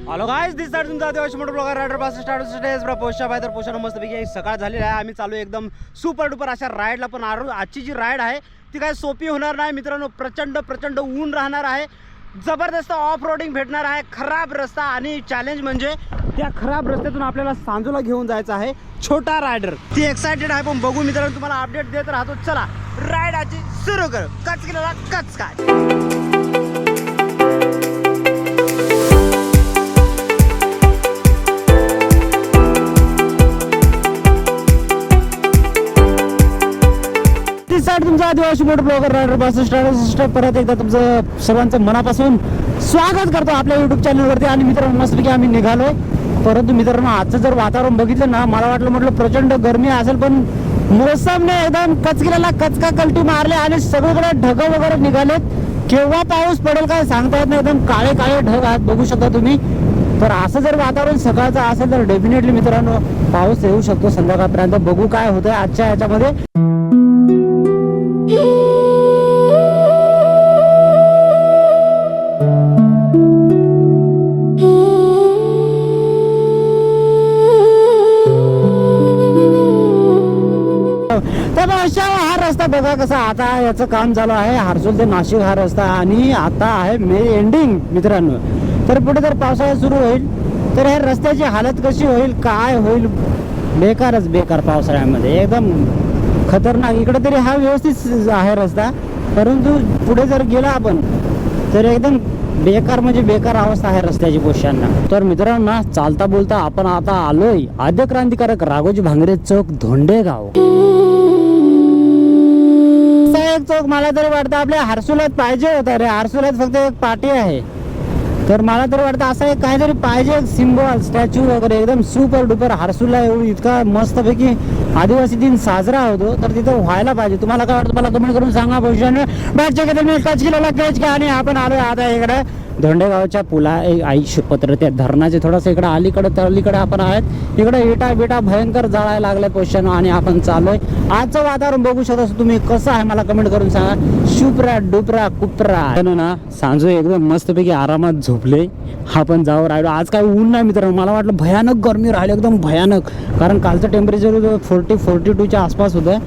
Hello guys, this side तुमचा देवाशी motor blogger rider पास स्टार्ट स्टेज ब्रा पोस्टा बाय तर पोस्टा मस्तपैकी सकाळ झालेली आहे. आम्ही चालू एकदम सुपर डुपर अशा राईडला. पण आजची जी राईड आहे ती काय सोपी होणार नाही मित्रांनो. प्रचंड ऊन राहणार आहे. जबरदस्त ऑफ रोडिंग भेटणार आहे. खराब रस्ता आणि चॅलेंज म्हणजे त्या खराब रस्त्यातून आपल्याला सांजूला घेऊन जायचं आहे. छोटा रायडर ती एक्साइटेड आहे. पण बघू मित्रांनो, तुम्हाला अपडेट देत राहतो. चला राईड आजची सुरू करू. कच केलेला कच काय तुमचा आदिवासी मोटर ब्लॉगर रायडर बस स्टार्ट परत एकदा तुमचं सर्वांचं मनापासून स्वागत करतो आपल्या युट्यूब चॅनलवरती. आणि मित्रांनो, मस्तपैकी आम्ही निघालोय. परंतु मित्रांनो, आजचं जर वातावरण बघितलं ना, मला म्हटलं प्रचंड गरमी असेल, पण मोसमने एकदम कचकिल्याला कचका कलटी मारले आणि सगळीकडे ढग वगैरे निघालेत. केव्हा पाऊस पडेल काय सांगता येत नाही. एकदम काळे काळे ढग आहेत, बघू शकता तुम्ही. तर असं जर वातावरण सकाळचं असेल तर डेफिनेटली मित्रांनो पाऊस येऊ शकतो संध्याकाळपर्यंत. बघू काय होतंय आजच्या ह्याच्यामध्ये. हा रस्ता बघा कसा. आता याचं काम चालू आहे, हर्सुल ते नाशिक हा रस्ता. आणि आता आहे मे एंडिंग मित्रांनो. तर पुढे जर पावसाळा सुरू होईल तर ह्या रस्त्याची हालत कशी होईल, काय होईल. बेकारच बेकार पावसाळ्यामध्ये एकदम खतरनाक. इकडे तरी हा व्यवस्थित आहे रस्ता, परंतु पुढे जर गेला आपण तर एकदम बेकार म्हणजे बेकार अवस्था आहे रस्त्याची पोशांना. तर मित्रांनो, चालता बोलता आपण आता आलोय आद्य क्रांतिकारक राघोजी भांगरे चौक, धोंडेगाव. एक चौक मला तरी वाटतं आपल्या हर्सुलात पाहिजे होता रे. हर्सुलात फक्त एक पाटी आहे. तर मला तरी वाटतं असं एक काहीतरी पाहिजे, सिम्बॉल स्टॅच्यू वगैरे. एकदम सुपर डुपर हर्सुला इतका मस्तपैकी आदिवासी दिन साजरा होतो, तर तिथं व्हायला पाहिजे. तुम्हाला काय वाटतं मला कमेंट करून सांगा. पोषण कच का. आणि आपण आलोय आता इकडे धोंडेगावच्या पुला आई पत्र त्या धरणाचे थोडंसं इकडे अलीकडे आपण आहेत. इकडे विटा बिटा भयंकर जळायला लागलाय पोषण. आणि आपण चाललोय. आजचं वातावरण बघू शकता तुम्ही कसं आहे, मला कमेंट करून सांगा. शुप्रा डुपरा कुपरा ना. सांजू एकदम मस्तपैकी आरामात झोपले. आपण जाऊ राहिलो. आज काय ऊन नाही मित्रांनो. मला वाटलं भयानक गरमी राहिली, एकदम भयानक. कारण कालचं टेम्परेचर 40-42च्या आसपास होतं.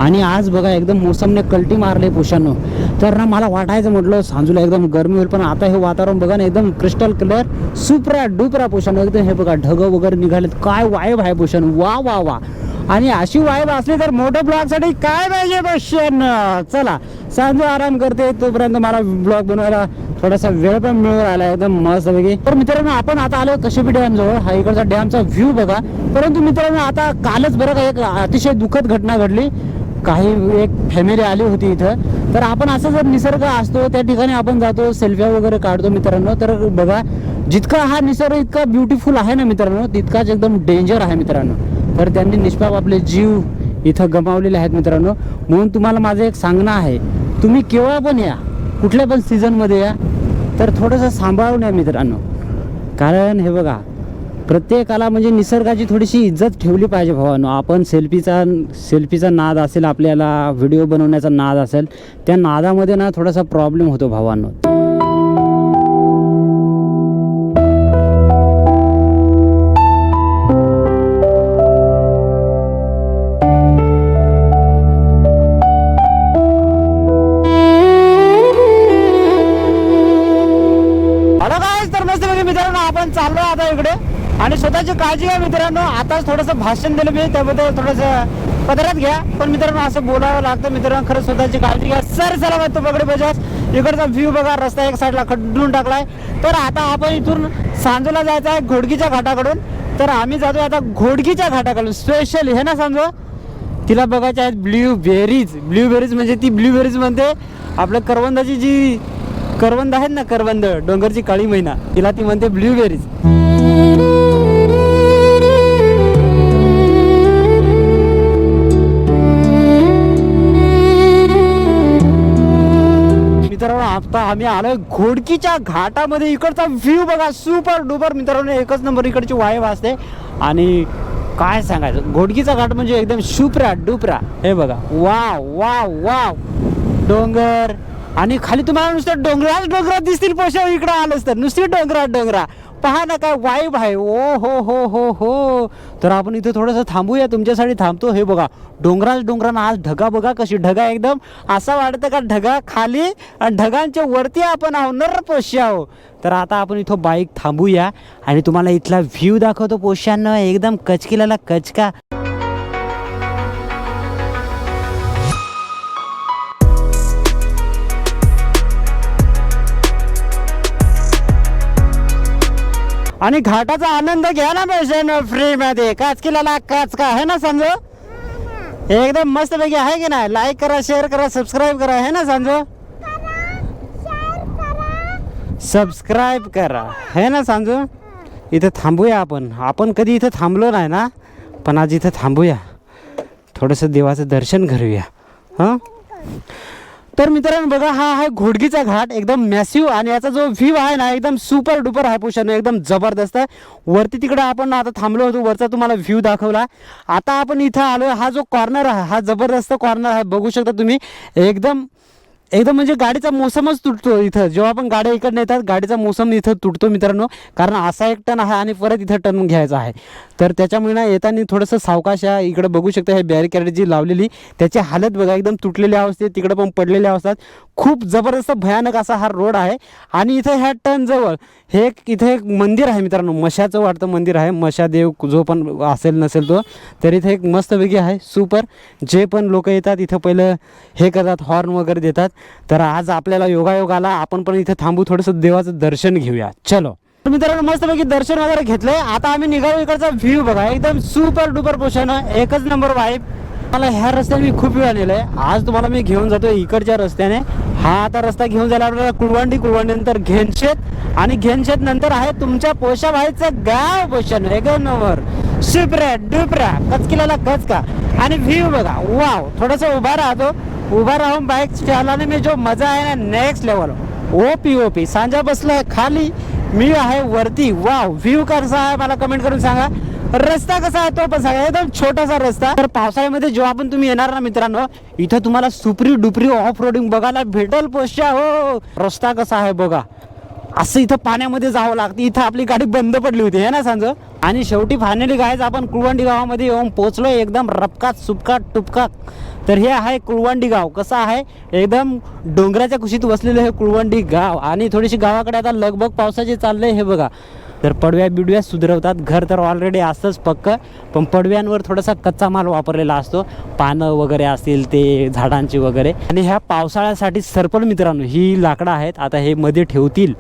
आणि आज बघा एकदम मोसमने कलटी मारले पोषांनो. तर ना मला वाटायचं म्हटलं सांजूला एकदम गरमी होईल, पण आता हे वातावरण बघा ना, एकदम क्रिस्टल क्लिअर सुपरा डुपरा पोषांनो. एकदम हे बघा ढग वगैरे निघालेत. काय वाईब आहे पोषांनो. वा वा वा. आणि अशी वाईब असली तर मोठं ब्लॉग साठी काय पाहिजे पोषांनो. चला सांजू आराम करते, तोपर्यंत मला ब्लॉग बनवायला थोडासा वेळ पण मिळून राहिला एकदम मस्तपैकी. तर मित्रांनो, आपण आता आलो कशेपी डॅम जवळ. हा इकडचा डॅमचा व्ह्यू बघा. परंतु मित्रांनो, आता कालच बरं का एक अतिशय दुःखद घटना घडली. एक फॅमिली आली होती इथं. तर आपण असं जर निसर्ग असतो त्या ठिकाणी आपण जातो, सेल्फ्या वगैरे काढतो मित्रांनो. तर बघा जितका हा निसर्ग इतका ब्युटिफुल आहे ना मित्रांनो, तितकाच एकदम डेंजर आहे मित्रांनो. तर त्यांनी निष्पाप आपले जीव इथं गमावलेले आहेत मित्रांनो. म्हणून तुम्हाला माझं एक सांगणं आहे, तुम्ही केव्हा पण या, कुठल्या पण सीझनमध्ये या, तर थोडंसं सांभाळून या मित्रांनो. कारण हे बघा प्रत्येकाला म्हणजे निसर्गाची थोडीशी इज्जत ठेवली पाहिजे भावांनो. आपण सेल्फीचा नाद असेल, आपल्याला व्हिडिओ बनवण्याचा नाद असेल, त्या नादामध्ये ना थोडासा प्रॉब्लेम होतो भावांनो. मित्रांनो, आपण चाललो आता इकडे. आणि स्वतःची काळजी घ्या मित्रांनो. आताच थोडंसं भाषण दिलं मी, त्याबद्दल थोडंसं पदरात घ्या. पण मित्रांनो असं बोलावं लागतं मित्रांनो. खरंच स्वतःची काळजी घ्या. सर सलामत तो पगडे बजाज. इकडचा व्ह्यू बघा, रस्ता एक साईडला खड्डून टाकलाय. तर आता आपण इथून सांजूला जायचं आहे घोडकीच्या घाटाकडून. तर आम्ही जातोय आता घोडकीच्या घाटाकडून. स्पेशल हे ना सांजू, तिला बघायच्या आहेत ब्ल्यूबेरीज म्हणजे ती ब्ल्यूबेरीज म्हणते आपल्या करवंदाची जी करवंद आहेत ना, करवंद डोंगरची काळी मैना, तिला ती म्हणते ब्ल्यूबेरीज. मित्रांनो, आता आम्ही आलोय घोडकीच्या घाटामध्ये. इकडचा व्ह्यू बघा सुपर डुपर मित्रांनो, एकच नंबर इकडची वाईब असते. आणि काय सांगायचं, घोडकीचा घाट म्हणजे एकदम शुप्रा डुपरा. हे बघा वाव वाव वाव. डोंगर आणि खाली तुम्हाला नुसतं डोंगरात दिसतील पोषा इकडं आलंच तर नुसती डोंगरा पहा ना काय वाईब आहे. ओ हो. तर आपण इथे थोडंसं थांबूया, तुमच्यासाठी थांबतो. हे बघा डोंगरांना आज ढगा बघा कशी ढगा एकदम असं वाटतं का ढगा खाली आणि ढगांच्या वरती आपण आहो नर पोष्या आहो. तर आता आपण इथं बाईक थांबूया आणि तुम्हाला इथला व्ह्यू दाखवतो पोष्यांना एकदम कचकिलाला कचका. आणि घाटाचा आनंद घ्या ना पैशांना फ्री मध्ये. काचकिलाला काचका आहे ना सांजो, एकदम मस्त पैकी आहे की नाही. लाईक करा, शेअर करा, सबस्क्राईब करा है ना सांजो, सबस्क्राईब करा है ना सांजो. इथं थांबूया आपण कधी इथं थांबलो नाही ना, पण आज इथं थांबूया, थोडंसं देवाचं दर्शन करूया. हां तर मित्रांनो बघा, हा आहे घोडगीचा घाट, एकदम मॅसिव्ह. आणि याचा जो व्ह्यू आहे ना एकदम सुपर डुपर आहे पोषानो, एकदम जबरदस्त आहे. वरती तिकडे आपण आता थांबलो होतो, वरचा तुम्हाला व्ह्यू दाखवला. आता आपण इथं आलो. हा जो कॉर्नर आहे हा जबरदस्त कॉर्नर आहे, बघू शकता तुम्ही. एकदम म्हणजे गाडीचा मोसमच तुटतो इथं. जेव्हा आपण गाड्या इकडे नेतात गाडीचा मोसम इथं तुटतो मित्रांनो, कारण असा एक टर्न आहे आणि परत इथं टर्न घ्यायचा आहे. तर त्याच्यामुळे ना येताना थोडंसं सावकाश आहे. इकडे बघू शकता हे बॅरिकेड जी लावलेली त्याची हालत बघा, एकदम तुटलेल्या अवस्थेत, तिकडे पण पडलेल्या अवस्थेत. खूप जबरदस्त भयानक असा हा रोड आहे. आणि इथं ह्या टर्न जवळ इथे एक मंदिर आहे मित्रांनो, मशाचं वाटतं मंदिर आहे, मशादेव जो पण असेल नसेल तो. तर इथे एक मस्तपैकी आहे सुपर. जे पण लोक येतात इथं पहिलं हे करतात, हॉर्न वगैरे देतात. तर आज आपल्याला योगायोग आला, आपण पण इथे थांबू, थोडंसं देवाचं दर्शन घेऊया. चलो मित्रांनो, मस्तपैकी दर्शन वगैरे घेतलंय. आता आम्ही निघालो. इकडचा व्ह्यू बघा, एकदम सुपर डुपर पोषण, एकच नंबर वाईब. मला ह्या रस्त्याने मी खूप वेळ आलेलो आहे. आज तुम्हाला मी घेऊन जातो इकडच्या रस्त्याने. हा आता रस्ता घेऊन जायला आपल्याला कुळवंडी नंतर घेनशेत, आणि घेनशेत नंतर आहे तुमच्या पोशाबाईचं गाव पोषण, एक नंबर सुपरा डुपरा कचकिलाला कचका. आणि व्ह्यू बघा, वाव. थोडंसं उभा राहून बाईक चालवणे में जो मजा आहे ना, नेक्स्ट लेवल. ओपी सांजा बसलाय खाली, मी आहे वरती. वाव, व्ह्यू कसा आहे मला कमेंट करून सांगा. रस्ता कसा आहे तो पण सांगा, एकदम छोटासा रस्ता. तर पावसाळ्यामध्ये जेव्हा पण तुम्ही येणार ना मित्रांनो, इथं तुम्हाला सुपरी डुपरी ऑफ रोडिंग बघायला भेटेल पोष्या. हो, रस्ता कसा आहे बघा, असं इथं पाण्यामध्ये जावं लागतं. इथं आपली गाडी बंद पडली होती है ना सांज. आणि शेवटी फायनली गायज आपण कुळवंडी गावामध्ये येऊन पोहोचलोय, एकदम रपकात सुपकात टुपकात. तर हे आहे कुळवंडी गाव. कसं आहे, एकदम डोंगराच्या कुशीत वसलेलं हे कुळवंडी गाव. आणि थोडीशी गावाकडे आता लगबग पावसाचे चाललंय हे बघा. तर पडव्या बिडव्या सुधरवतात. घर तर ऑलरेडी असतंच पक्क, पण पडव्यांवर थोडासा कच्चा माल वापरलेला असतो, पानं वगैरे असतील ते झाडांची वगैरे. आणि ह्या पावसाळ्यासाठी सरपण मित्रांनो ही लाकडं आहेत, आता हे मध्ये ठेवतील.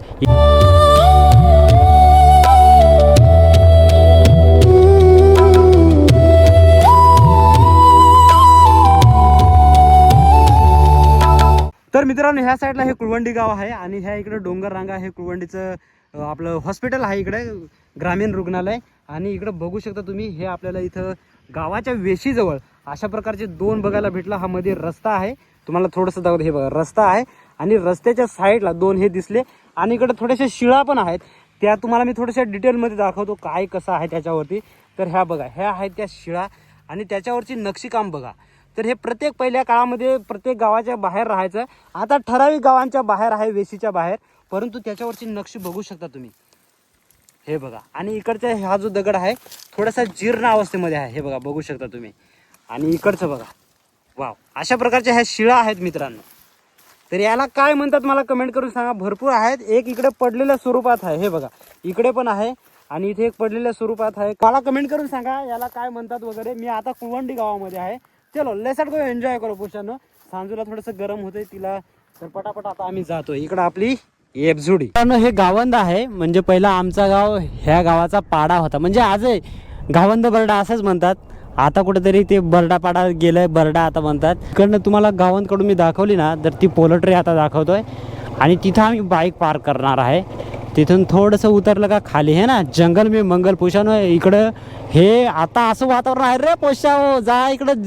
तर मित्रांनो ह्या साईडला हे कुळवंडी गाव आहे, आणि ह्या इकडे डोंगर रांगा, हे कुळवंडीचं आपलं हॉस्पिटल आहे इकडे, ग्रामीण रुग्णालय. आणि इकडे बघू शकता तुम्ही, हे आपल्याला इथं गावाच्या वेशीजवळ अशा प्रकारचे दोन बघायला भेटला. हा मध्ये रस्ता आहे, तुम्हाला थोडंसं दाखवतो. हे बघा रस्ता आहे, आणि रस्त्याच्या साईडला दोन हे दिसले. आणि इकडे थोडेसे शिळा पण आहेत, त्या तुम्हाला मी थोड्याशा डिटेलमध्ये दाखवतो काय कसं आहे त्याच्यावरती. तर ह्या बघा, ह्या आहेत त्या शिळा, आणि त्याच्यावरची नक्षीकाम बघा. तर हे प्रत्येक पहिल्या काळामध्ये प्रत्येक गावाच्या बाहेर राहायचं. आता ठराविक गावांच्या बाहेर आहे, वेशीच्या बाहेर, परंतु त्याच्यावरची नक्षी बघू शकता तुम्ही. हे बघा, आणि इकडचा हा जो दगड आहे थोडासा जीर्ण अवस्थेमध्ये आहे, हे बघा बघू शकता तुम्ही. आणि इकडचं बघा, वाव, अशा प्रकारच्या ह्या शिळा आहेत मित्रांनो. तर याला काय म्हणतात मला कमेंट करून सांगा. भरपूर आहेत. एक इकडे पडलेल्या स्वरूपात आहे, हे बघा इकडे पण आहे, आणि इथे एक पडलेल्या स्वरूपात आहे. मला कमेंट करून सांगा याला काय म्हणतात वगैरे. मी आता कुळवंडी गावामध्ये आहे. चलो लेट्स गो एन्जॉय करू पोषानो. सांजूला थोडंसं गरम होतंय तिला, तर पटापट आता आम्ही जातो. इकडं आपली एपझुडी. हे गावंद आहे, म्हणजे पहिला आमचा गाव ह्या गावाचा पाडा होता, म्हणजे आजही गावंद बरडा असंच म्हणतात. आता कुठेतरी ते बरडापाडा गेलंय, बरडा आता म्हणतात. इकडनं तुम्हाला गावंदकडून मी दाखवली ना, तर ती पोल्ट्री आता दाखवतोय. आणि तिथं आम्ही बाईक पार्क करणार आहे. तिथून थोडंसं उतरलं का खाली है ना जंगल मी मंगल पोषानो. इकडं हे आता असं वातावरण आहे रे पोषाव, जा इकडं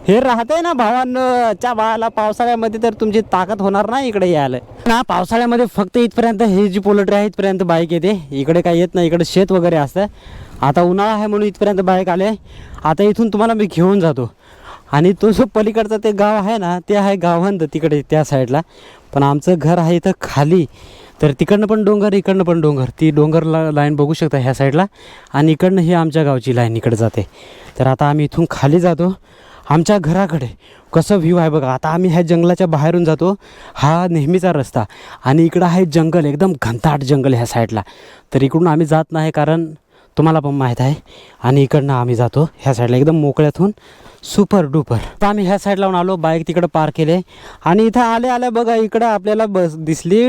हे राहतंय ना भावांनो च्या बाळाला. पावसाळ्यामध्ये तर तुमची ताकद होणार नाही इकडे यायला ना. पावसाळ्यामध्ये फक्त इथपर्यंत हे जी पोल्ट्री आहे इथपर्यंत बाईक येते, इकडे काही येत नाही. इकडे शेत वगैरे असतं. आता उन्हाळा आहे म्हणून इथपर्यंत बाईक आले. आता इथून तुम्हाला मी घेऊन जातो. आणि तो जो पलीकडचा ते गाव आहे ना ते आहे गावंद तिकडे त्या साईडला. पण आमचं घर आहे इथं खाली. तर तिकडनं पण डोंगर इकडनं पण डोंगर. ती डोंगरला लाईन बघू शकता ह्या साईडला आणि इकडनं ही आमच्या गावची लाईन इकडे जाते. तर आता आम्ही इथून खाली जातो आमच्या घराकडे. कसं व्ह्यू आहे बघा. आता आम्ही ह्या जंगलाच्या बाहेरून जातो. हा नेहमीचा रस्ता आणि इकडं आहे जंगल एकदम घनदाट जंगल ह्या साईडला. तर इकडून आम्ही जात नाही कारण तुम्हाला पण माहीत आहे. आणि इकडनं आम्ही जातो ह्या साईडला एकदम मोकळ्यातून सुपर डुपर. आता आम्ही ह्या साईडला आलो बाईक तिकडं पार्क केले आणि इथं आल्या बघा इकडं आपल्याला बस दिसली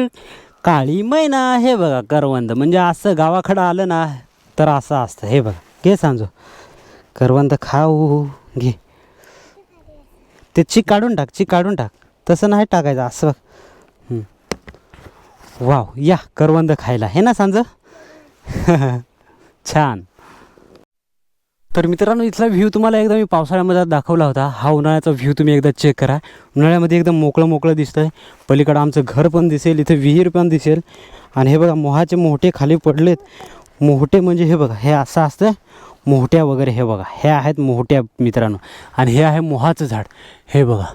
काळी मैना. हे बघा करवंद. म्हणजे असं गावाकडं आलं ना तर असं असतं. हे बघा घे सांजो करवंद खाऊ घे. ते चीक काढून टाक तसं नाही टाकायचं असं. वाव या करवंद खायला हे ना सांज. छान. तर मित्रांनो इथला व्ह्यू तुम्हाला एकदा मी पावसाळ्यामध्ये दाखवला होता. हा उन्हाळ्याचा व्ह्यू तुम्ही एकदा चेक करा. उन्हाळ्यामध्ये एकदम मोकळं दिसतं आहे. पलीकडं आमचं घर पण दिसेल. इथं विहीर पण दिसेल. आणि हे बघा मोहाचे मोहटे खाली पडलेत. मोहटे म्हणजे हे बघा हे असं असतं मोहट्या वगैरे. हे बघा हे आहेत मोहट्या मित्रांनो. आणि हे आहे मोहाचं झाड. हे बघा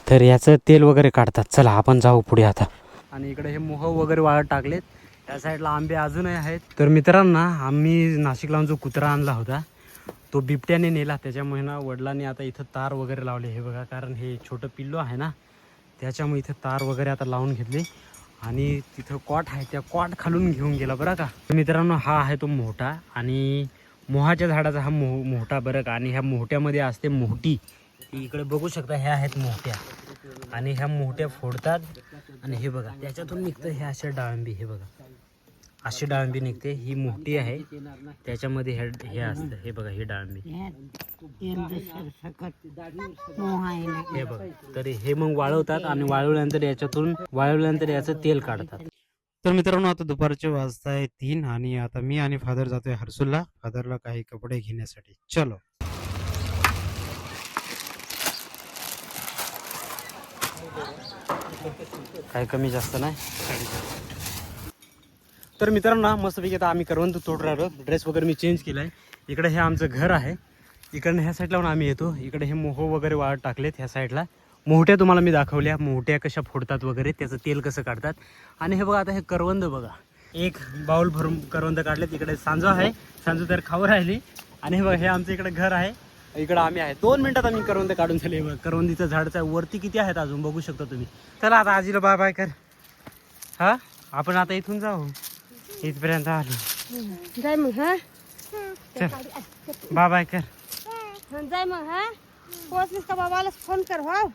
तर याचं तेल वगैरे काढतात. चला आपण जाऊ पुढे आता. आणि इकडे हे मोह वगैरे वाळत टाकलेत. त्या साईडला आंबे अजूनही आहेत. तर मित्रांना आम्ही नाशिकला जो कुत्रा आणला होता तो बिबट्याने नेला. त्याच्यामुळे ना वडिलांनी आता इथं तार वगैरे लावले. हे बघा कारण हे छोटं पिल्लू आहे ना त्याच्यामुळे इथं तार वगैरे आता लावून घेतले. आणि तिथं कॉट आहे त्या कॉट खालून घेऊन गेला बरं का. मित्रांनो हा आहे तो मोहटा आणि मोहाच्या झाडाचा हा मोहटा बरं का. आणि ह्या मोहट्यामध्ये असते मोहटी. इकडे बघू शकता ह्या आहेत मोहट्या आणि ह्या मोहट्या फोडतात आणि हे बघा त्याच्यातून निघतं हे अशा डाळिंबी. हे बघा अशी डाळिंबी निघते. ही मोठी आहे त्याच्यामध्ये हे असतं. हे बघा ही डाळिंबी हे बघा. तर हे मग वाळवतात आणि वाळवल्यानंतर याचं तेल काढतात. तर मित्रांनो आता दुपारचे वाजता आहे 3 आणि आता मी आणि फादर जातोय हर्सूलला. फादरला काही कपडे घेण्यासाठी. चलो. काही कमी जास्त नाही. तर मित्रांनो मस्तपैकी आता आम्ही करवंद तोड राहिलो. ड्रेस वगैरे मी चेंज केला आहे. इकडे हे आमचं घर आहे. इकडनं ह्या साईडला आम्ही येतो. इकडे हे मोह वगैरे वाळत टाकलेत ह्या साईडला. मोहट्या तुम्हाला मी दाखवल्या. मोहट्या कशा फोडतात वगैरे त्याचं तेल कसं काढतात. आणि हे बघा आता हे करवंद बघा एक बाउल भरून करवंद काढले. तिकडे सांजो आहे. सांजो तर खाऊ राहिली. आणि हे बघा हे आमचं इकडे घर आहे. इकडं आम्ही आहे. 2 मिनिटात आम्ही करवंद काढून झाले. करवंदीचं झाडचं वरती किती आहेत अजून बघू शकता तुम्ही. चला आता आजीला बाय बाय कर. हा आपण आता इथून जाऊ. इथपर्यंत आलो. जाय मग हा बाय बाय कर. जाय मग हा पोहोचलीस का बाबाला फोन कर. हो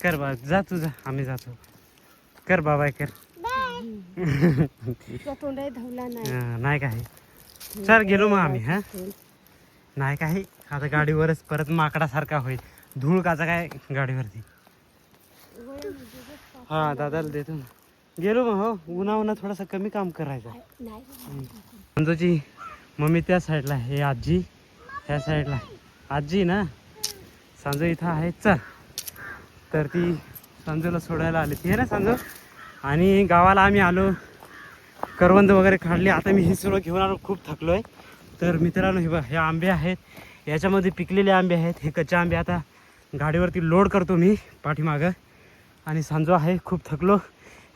कर बा जा तू जा. आम्ही जातो. कर बाय बाय कर. तोंडाही धावला नाही. नाही काही. चल गेलो मग आम्ही. हा नाही काही. आता गाडीवरच परत माकडासारखा होईल. धूळ काचा काय गाडीवरती. हा दादाला देतो. गेलो मग. हो उन्हा थोडासा कमी काम करायचं. संजूची मम्मी त्या साईडला. हे आजी ह्या साईडला. आजी ना सांजू इथं आहे. चल तर ती सांजूला सोडायला आली ती. हे ना सांजू. आणि गावाला आम्ही आलो. करवंद वगैरे काढले. आता मी हे सगळं घेऊन आलो. खूप थकलो आहे. तर मित्रांनो हे बघा हे आंबे आहेत. याच्यामध्ये पिकलेले आंबे आहेत. हे कच्चे आंबे आता गाडीवरती लोड करतो मी पाठीमागं. आणि सांजो आहे. खूप थकलो.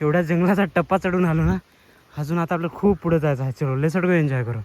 एवढ्या जंगलाचा टप्पा चढून आलो ना. अजून आता आपल्याला खूप पुढे जायचं आहे. चलो लेट्स गो एन्जॉय करू.